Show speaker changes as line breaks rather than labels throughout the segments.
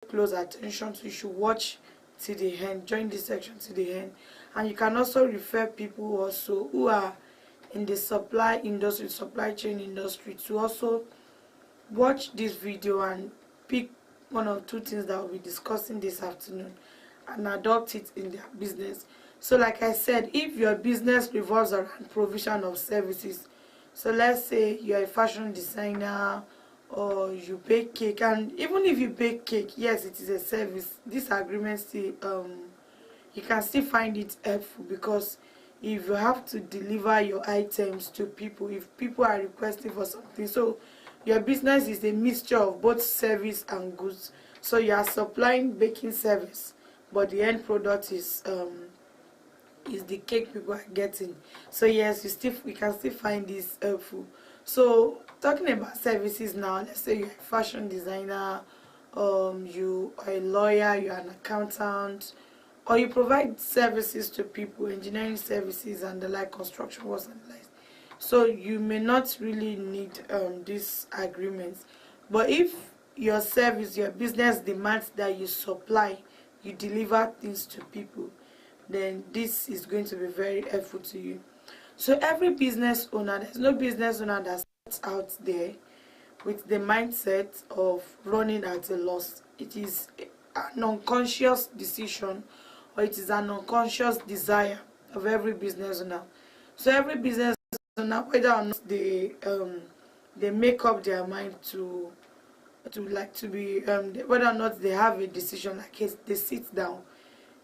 close attention to. You should watch to the end, join this section to the end. And you can also refer people also who are in the supply industry, supply chain industry, to also watch this video and pick one or two things that we'll be discussing this afternoon and adopt it in their business. So like I said, if your business revolves around provision of services, so let's say you're a fashion designer or you bake cake, and even if you bake cake, yes, it is a service. This agreement still you can still find it helpful, because if you have to deliver your items to people, if people are requesting for something, so your business is a mixture of both service and goods. So you are supplying baking service, but the end product is the cake people are getting. So yes, we can still find this helpful. So talking about services now, let's say you're a fashion designer, you are a lawyer, you're an accountant, or you provide services to people, engineering services and the like, construction works and the like. So you may not really need these agreements. But if your service, your business demands that you supply, you deliver things to people, then this is going to be very helpful to you. So every business owner, there's no business owner that starts out there with the mindset of running at a loss. It is an unconscious decision, or it is an unconscious desire of every business owner. So every business owner, whether or not they make up their mind to be whether or not they have a decision, like they sit down.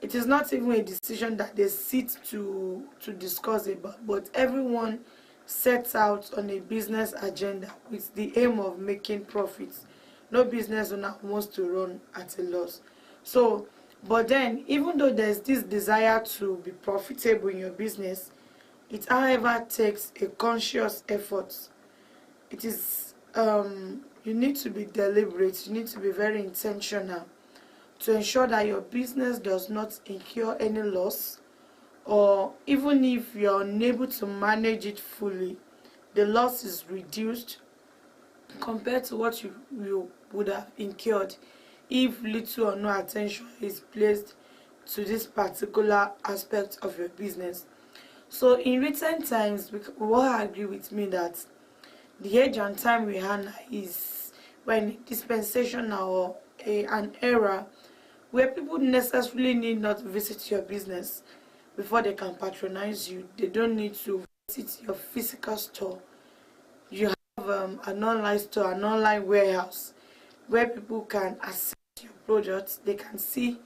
It is not even a decision that they sit to discuss about, but everyone sets out on a business agenda with the aim of making profits. No business owner wants to run at a loss. So, but then, even though there's this desire to be profitable in your business, it however takes a conscious effort. It is you need to be deliberate, you need to be very intentional to ensure that your business does not incur any loss, or even if you're unable to manage it fully, the loss is reduced compared to what you would have incurred if little or no attention is placed to this particular aspect of your business. So in recent times, we all agree with me that the age and time we are now is when dispensation or an era where people necessarily need not visit your business before they can patronize you. They don't need to visit your physical store. You have an online store, an online warehouse where people can access your products. They can see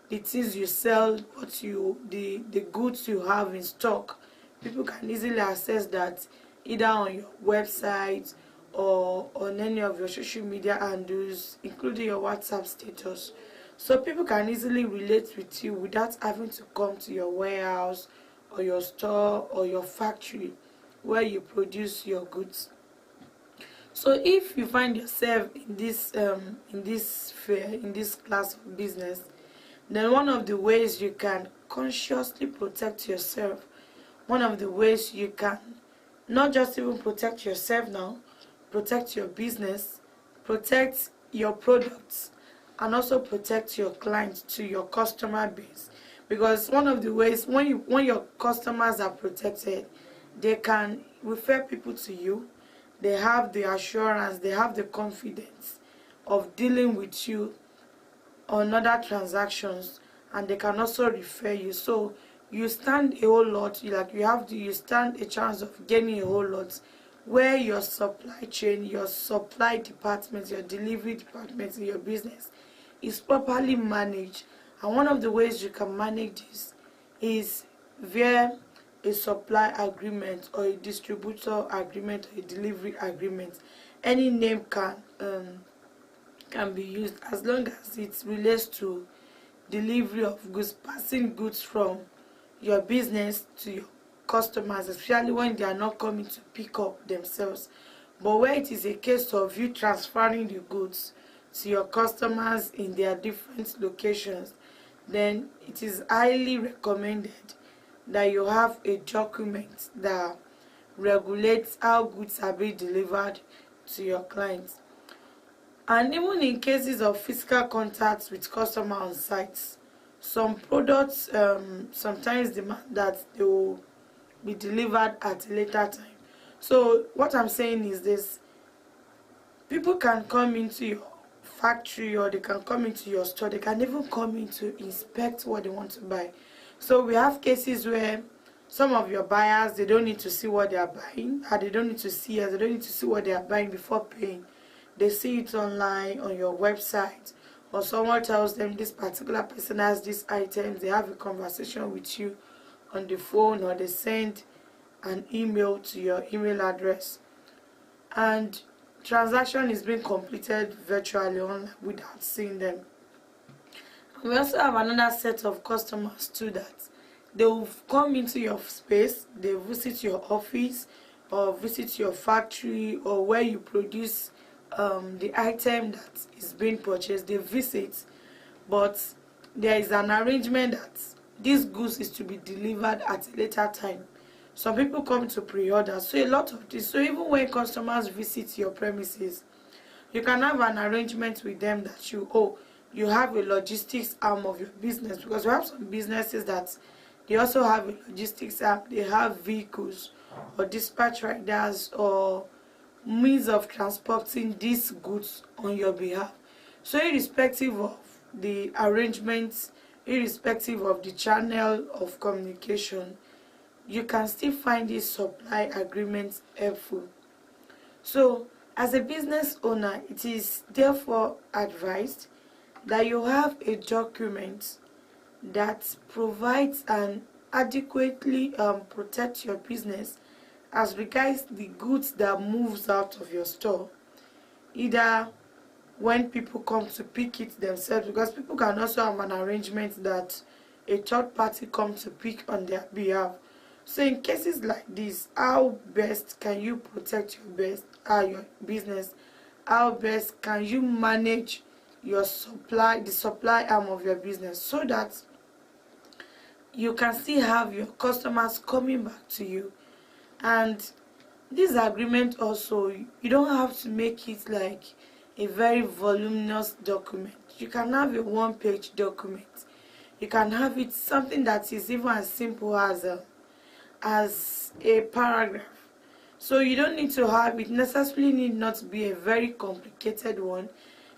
the things you sell, the goods you have in stock. People can easily access that either on your website or on any of your social media handles, including your WhatsApp status. So people can easily relate with you without having to come to your warehouse or your store or your factory where you produce your goods. So if you find yourself in this sphere, in this class of business, then one of the ways you can consciously protect yourself, one of the ways you can not just even protect yourself now, protect your business, protect your products, and also protect your clients to your customer base. Because one of the ways, when your customers are protected, they can refer people to you. They have the assurance, they have the confidence of dealing with you on other transactions, and they can also refer you. So you stand a whole lot, you stand a chance of gaining a whole lot where your supply chain, your supply department, your delivery department in your business is properly managed. And one of the ways you can manage this is via a supply agreement or a distributor agreement or a delivery agreement. Any name can be used as long as it relates to delivery of goods, passing goods from your business to your customers, especially when they are not coming to pick up themselves. But where it is a case of you transferring the goods to your customers in their different locations, then it is highly recommended that you have a document that regulates how goods are being delivered to your clients. And even in cases of physical contact with customer on sites, some products sometimes demand that they will be delivered at a later time. So what I'm saying is this: people can come into your factory, or they can come into your store, they can even come in to inspect what they want to buy. So we have cases where some of your buyers, they don't need to see what they are buying, and they don't need to see us, they don't need to see what they are buying before paying. They see it online on your website, or someone tells them this particular person has these items, they have a conversation with you on the phone, or they send an email to your email address, and transaction is being completed virtually online without seeing them. And we also have another set of customers too, that they will come into your space, they visit your office or visit your factory or where you produce the item that is being purchased. They visit, but there is an arrangement that this goods is to be delivered at a later time. Some people come to pre-order, so a lot of this. So even when customers visit your premises, you can have an arrangement with them that you have a logistics arm of your business, because we have some businesses that they also have a logistics arm. They have vehicles or dispatch riders or means of transporting these goods on your behalf. So irrespective of the arrangements, irrespective of the channel of communication, you can still find these supply agreements helpful. So as a business owner, it is therefore advised that you have a document that provides and adequately protects your business as regards the goods that moves out of your store, either when people come to pick it themselves, because people can also have an arrangement that a third party comes to pick on their behalf. So in cases like this, how best can you protect your business? How best can you manage your supply, the supply arm of your business, so that you can still have your customers coming back to you? And this agreement also, you don't have to make it like a very voluminous document. You can have a one-page document. You can have it something that is even as simple as a paragraph. So you don't need to have it necessarily need not to be a very complicated one,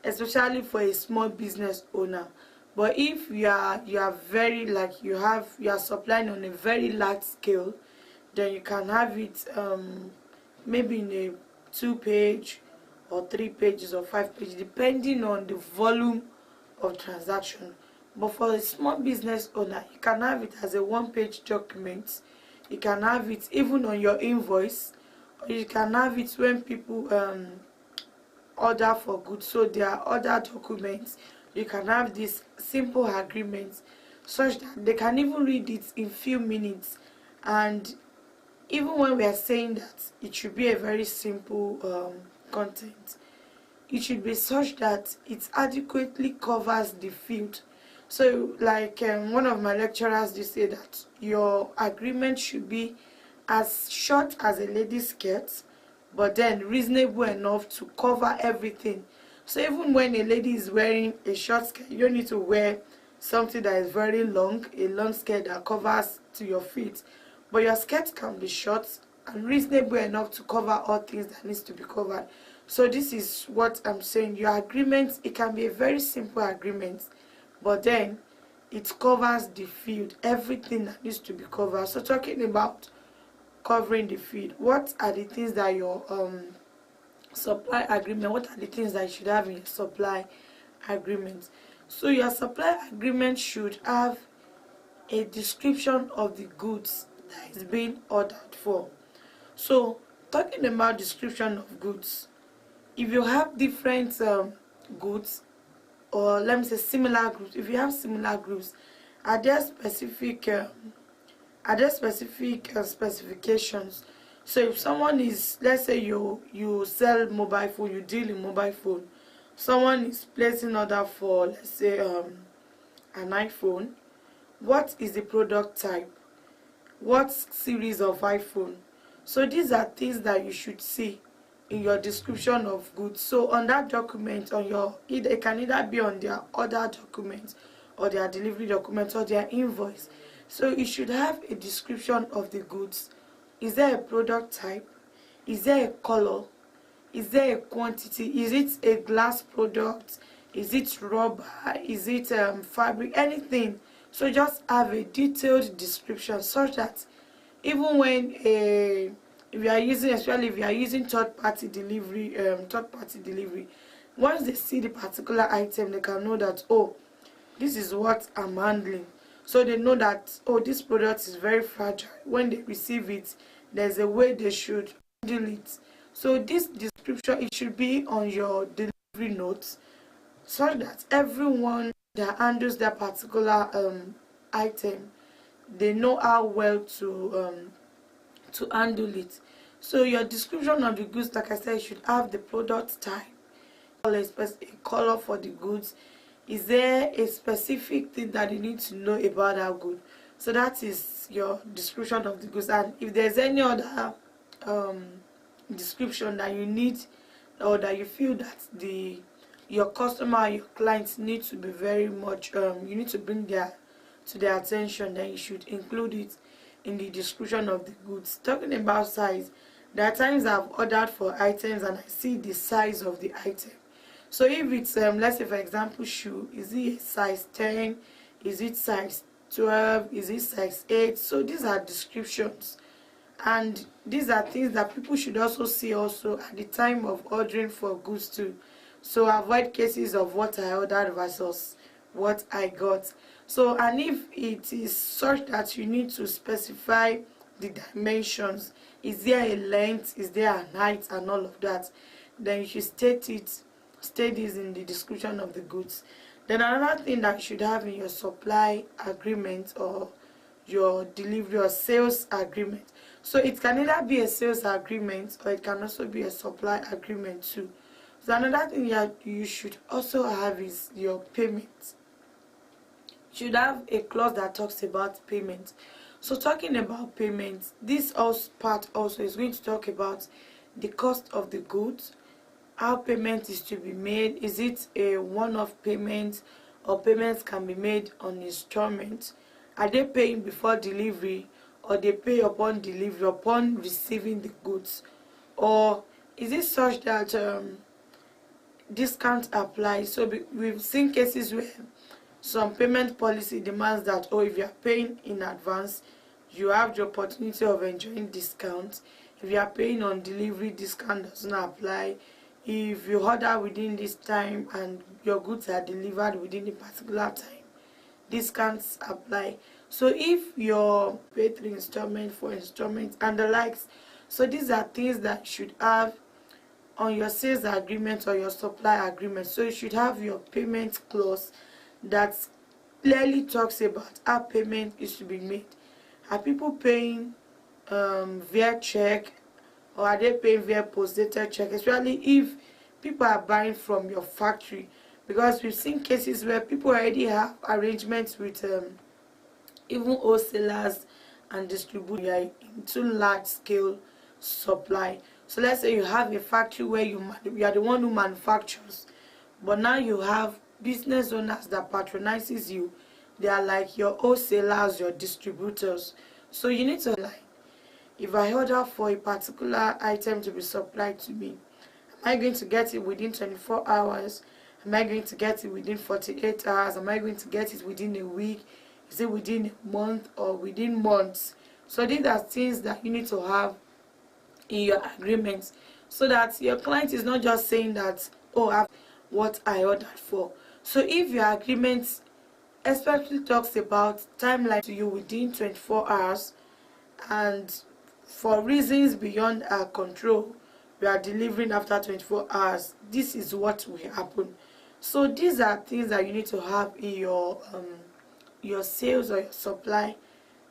especially for a small business owner. But if you are very, like, you are supplying on a very large scale, then you can have it maybe in a 2-page or 3 pages or 5 pages, depending on the volume of transaction. But for a small business owner, you can have it as a 1-page document. You can have it even on your invoice, or you can have it when people order for goods. So there are other documents. You can have this simple agreement such that they can even read it in few minutes. And even when we are saying that it should be a very simple content, it should be such that it adequately covers the field. So like one of my lecturers did say that your agreement should be as short as a lady's skirt, but then reasonable enough to cover everything. So even when a lady is wearing a short skirt, you don't need to wear something that is very long, a long skirt that covers to your feet. But your skirt can be short and reasonable enough to cover all things that needs to be covered. So this is what I'm saying. Your agreement, it can be a very simple agreement, but then it covers the field, everything that needs to be covered. So talking about covering the field, what are the things that your supply agreement, what are the things that you should have in your supply agreement? So your supply agreement should have a description of the goods that is being ordered for. So talking about description of goods, if you have different goods, or let me say similar groups, if you have similar groups, are there specific specifications? So if someone is, let's say you sell mobile phone, you deal in mobile phone, someone is placing order for, let's say an iPhone, what is the product type, what series of iPhone? So these are things that you should see in your description of goods. So on that document, on your, it can either be on their order document or their delivery document or their invoice. So you should have a description of the goods. Is there a product type? Is there a color? Is there a quantity? Is it a glass product? Is it rubber? Is it fabric? Anything. So just have a detailed description such that even when if you are using, especially if you are using third-party delivery, once they see the particular item, they can know that, oh, this is what I'm handling. So they know that, oh, this product is very fragile. When they receive it, there's a way they should handle it. So this description, it should be on your delivery notes so that everyone that handles that particular item, they know how well to handle it. So your description of the goods, like I said, should have the product type, a color for the goods. Is there a specific thing that you need to know about that good? So that is your description of the goods. And if there's any other description that you need, or that you feel that your customer, your clients need to be very much, you need to bring to their attention, then you should include it in the description of the goods. Talking about size, there are times I've ordered for items and I see the size of the item. So if it's let's say for example shoe, is it size 10, is it size 12, is it size 8? So these are descriptions, and these are things that people should also see also at the time of ordering for goods too. So avoid cases of what I ordered versus what I got. So, and if it is such that you need to specify the dimensions, is there a length, is there a height, and all of that, then you should state this in the description of the goods. Then another thing that you should have in your supply agreement or your delivery or sales agreement. So it can either be a sales agreement or it can also be a supply agreement too. So another thing that you should also have is your payment. You should have a clause that talks about payment. So talking about payment, this part also is going to talk about the cost of the goods, how payment is to be made. Is it a one-off payment, or payments can be made on installment? Are they paying before delivery, or they pay upon delivery, upon receiving the goods? Or is it such that discount applies? So we've seen cases where some payment policy demands that, oh, if you are paying in advance, you have the opportunity of enjoying discounts. If you are paying on delivery, discount does not apply. If you order within this time and your goods are delivered within a particular time, discounts apply. So if you're paid 3 installments, 4 installments, and the likes, so these are things that you should have on your sales agreement or your supply agreement. So you should have your payment clause that clearly talks about how payment is to be made. Are people paying via check, or are they paying via post-dated check, especially if people are buying from your factory? Because we've seen cases where people already have arrangements with even wholesalers and distributors into large scale supply. So let's say you have a factory where you are the one who manufactures, but now you have business owners that patronizes you. They are like your wholesalers, your distributors. So you need to, like, if I order for a particular item to be supplied to me, am I going to get it within 24 hours? Am I going to get it within 48 hours? Am I going to get it within a week? Is it within a month or within months? So these are things that you need to have in your agreements, so that your client is not just saying that, oh, I have what I ordered for. So if your agreement especially talks about timeline to you within 24 hours, and for reasons beyond our control, we are delivering after 24 hours, this is what will happen. So these are things that you need to have in your sales or your supply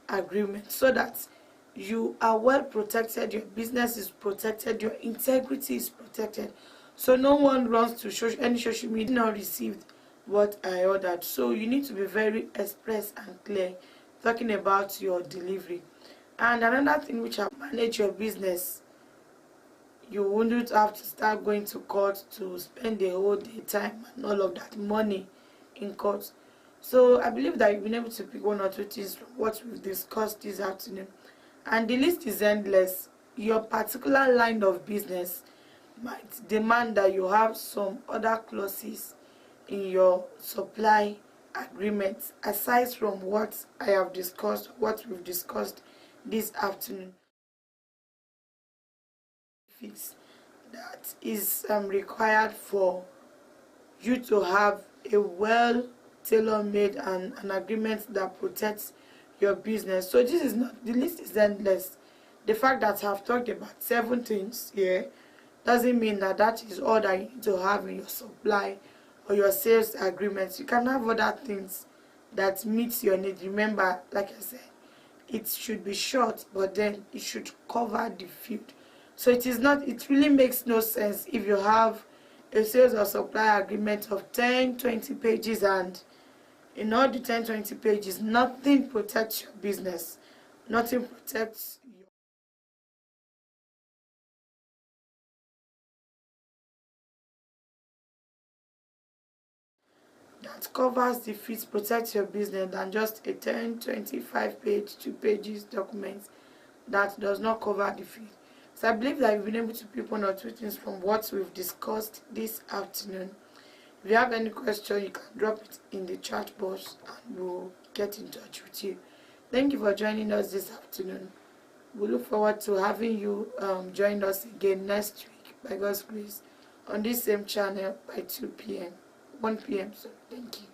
agreement, so that you are well protected, your business is protected, your integrity is protected. So no one runs to any social media not received what I ordered. So you need to be very express and clear talking about your delivery. And another thing which I manage your business, you wouldn't have to start going to court to spend the whole day time and all of that money in court. So I believe that you've been able to pick one or two things from what we've discussed this afternoon. And the list is endless. Your particular line of business might demand that you have some other clauses in your supply agreement aside from what I have discussed, what we've discussed this afternoon. Fix that is required for you to have a well tailor-made and an agreement that protects your business. So this is not, the list is endless. The fact that I've talked about 7 things here doesn't mean that that is all that you need to have in your supply or your sales agreements. You can have other things that meets your need. Remember, like I said, it should be short, but then it should cover the field. So it really makes no sense if you have a sales or supply agreement of 10-20 pages, and in all the 10-20 pages nothing protects your business, nothing protects your that covers the fees, protects your business, than just a 10-25 page 2 pages document that does not cover the fee. So I believe that you've been able to pick one or two things from what we've discussed this afternoon. If you have any question, you can drop it in the chat box and we'll get in touch with you. Thank you for joining us this afternoon. We look forward to having you join us again next week by God's grace on this same channel by 2 p.m. 1 p.m. So thank you.